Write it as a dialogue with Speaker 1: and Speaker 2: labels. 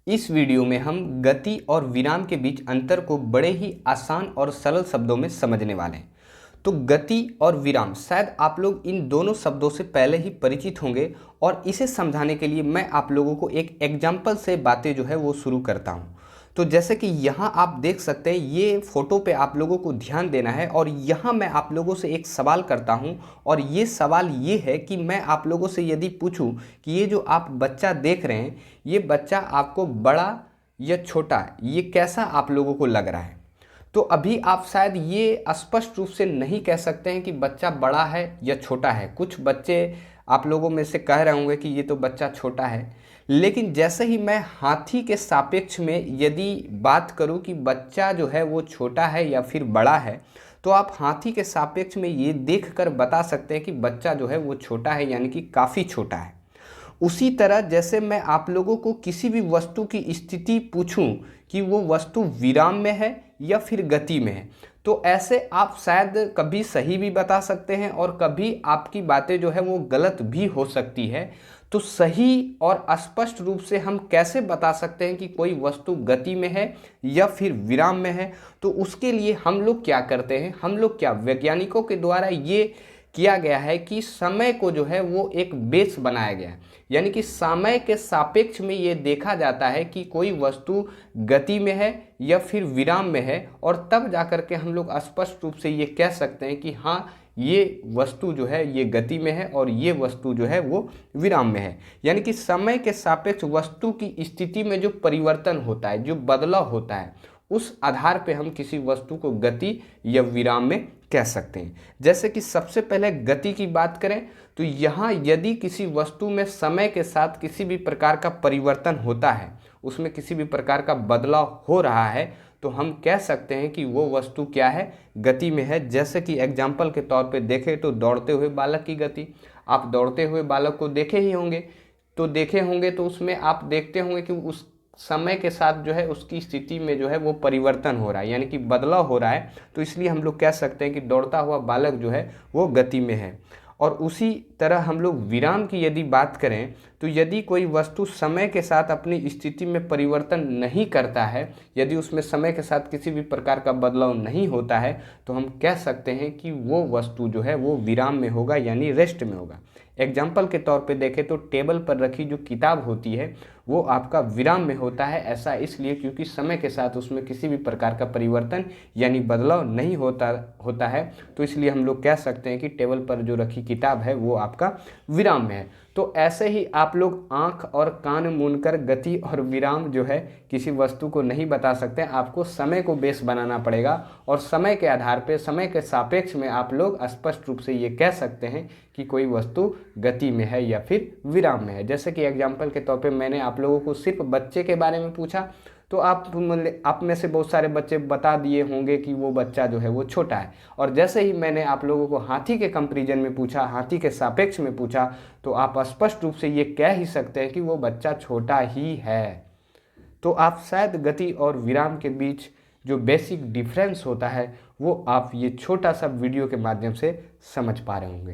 Speaker 1: इस वीडियो में हम गति और विराम के बीच अंतर को बड़े ही आसान और सरल शब्दों में समझने वाले हैं। तो गति और विराम, शायद आप लोग इन दोनों शब्दों से पहले ही परिचित होंगे और इसे समझाने के लिए मैं आप लोगों को एक एग्जाम्पल से बातें जो है वो शुरू करता हूँ। तो जैसे कि यहाँ आप देख सकते हैं, ये फोटो पे आप लोगों को ध्यान देना है और यहाँ मैं आप लोगों से एक सवाल करता हूँ और ये सवाल ये है कि मैं आप लोगों से यदि पूछूं कि ये जो आप बच्चा देख रहे हैं, ये बच्चा आपको बड़ा या छोटा, ये कैसा आप लोगों को लग रहा है। तो अभी आप शायद ये स्पष्ट रूप से नहीं कह सकते हैं कि बच्चा बड़ा है या छोटा है। कुछ बच्चे आप लोगों में से कह रहे होंगे कि ये तो बच्चा छोटा है, लेकिन जैसे ही मैं हाथी के सापेक्ष में यदि बात करूं कि बच्चा जो है वो छोटा है या फिर बड़ा है, तो आप हाथी के सापेक्ष में ये देखकर बता सकते हैं कि बच्चा जो है वो छोटा है, यानी कि काफ़ी छोटा है। उसी तरह जैसे मैं आप लोगों को किसी भी वस्तु की स्थिति पूछूं कि वो वस्तु विराम में है या फिर गति में है, तो ऐसे आप शायद कभी सही भी बता सकते हैं और कभी आपकी बातें जो है वो गलत भी हो सकती है। तो सही और स्पष्ट रूप से हम कैसे बता सकते हैं कि कोई वस्तु गति में है या फिर विराम में है, तो उसके लिए हम लोग क्या करते हैं, हम लोग क्या वैज्ञानिकों के द्वारा ये किया गया है कि समय को जो है वो एक बेस बनाया गया है, यानी कि समय के सापेक्ष में ये देखा जाता है कि कोई वस्तु गति में है या फिर विराम में है, और तब जाकर के हम लोग स्पष्ट रूप से ये कह सकते हैं कि हाँ, ये वस्तु जो है ये गति में है और ये वस्तु जो है वो विराम में है। यानी कि समय के सापेक्ष वस्तु की स्थिति में जो परिवर्तन होता है, जो बदलाव होता है, उस आधार पे हम किसी वस्तु को गति या विराम में कह सकते हैं। जैसे कि सबसे पहले गति की बात करें तो यहाँ यदि किसी वस्तु में समय के साथ किसी भी प्रकार का परिवर्तन होता है, उसमें किसी भी प्रकार का बदलाव हो रहा है, तो हम कह सकते हैं कि वो वस्तु क्या है, गति में है। जैसे कि एग्जाम्पल के तौर पे देखें तो दौड़ते हुए बालक की गति, आप दौड़ते हुए बालक को देखे ही होंगे, तो उसमें आप देखते होंगे कि उस समय के साथ जो है उसकी स्थिति में जो है वो परिवर्तन हो रहा है, यानी कि बदलाव हो रहा है। तो इसलिए हम लोग कह सकते हैं कि दौड़ता हुआ बालक जो है वो गति में है। और उसी तरह हम लोग विराम की यदि बात करें तो यदि कोई वस्तु समय के साथ अपनी स्थिति में परिवर्तन नहीं करता है, यदि उसमें समय के साथ किसी भी प्रकार का बदलाव नहीं होता है, तो हम कह सकते हैं कि वो वस्तु जो है वो विराम में होगा, यानी रेस्ट में होगा। एग्जाम्पल के तौर पे देखें तो टेबल पर रखी जो किताब होती है वो आपका विराम में होता है। ऐसा इसलिए क्योंकि समय के साथ उसमें किसी भी प्रकार का परिवर्तन यानी बदलाव नहीं होता है, तो इसलिए हम लोग कह सकते हैं कि टेबल पर जो रखी किताब है वो आपका विराम में है। तो ऐसे ही आप लोग आँख और कान मूंदकर गति और विराम जो है किसी वस्तु को नहीं बता सकते। आपको समय को बेस बनाना पड़ेगा और समय के आधार पे, समय के सापेक्ष में आप लोग स्पष्ट रूप से ये कह सकते हैं कि कोई वस्तु गति में है या फिर विराम में है। जैसे कि एग्जाम्पल के तौर पे मैंने आप लोगों को सिर्फ बच्चे के बारे में पूछा, तो आप में से बहुत सारे बच्चे बता दिए होंगे कि वो बच्चा जो है वो छोटा है। और जैसे ही मैंने आप लोगों को हाथी के कंपैरिजन में पूछा, हाथी के सापेक्ष में पूछा, तो आप स्पष्ट रूप से ये कह ही सकते हैं कि वो बच्चा छोटा ही है। तो आप शायद गति और विराम के बीच जो बेसिक डिफरेंस होता है वो आप ये छोटा सा वीडियो के माध्यम से समझ पा रहे होंगे।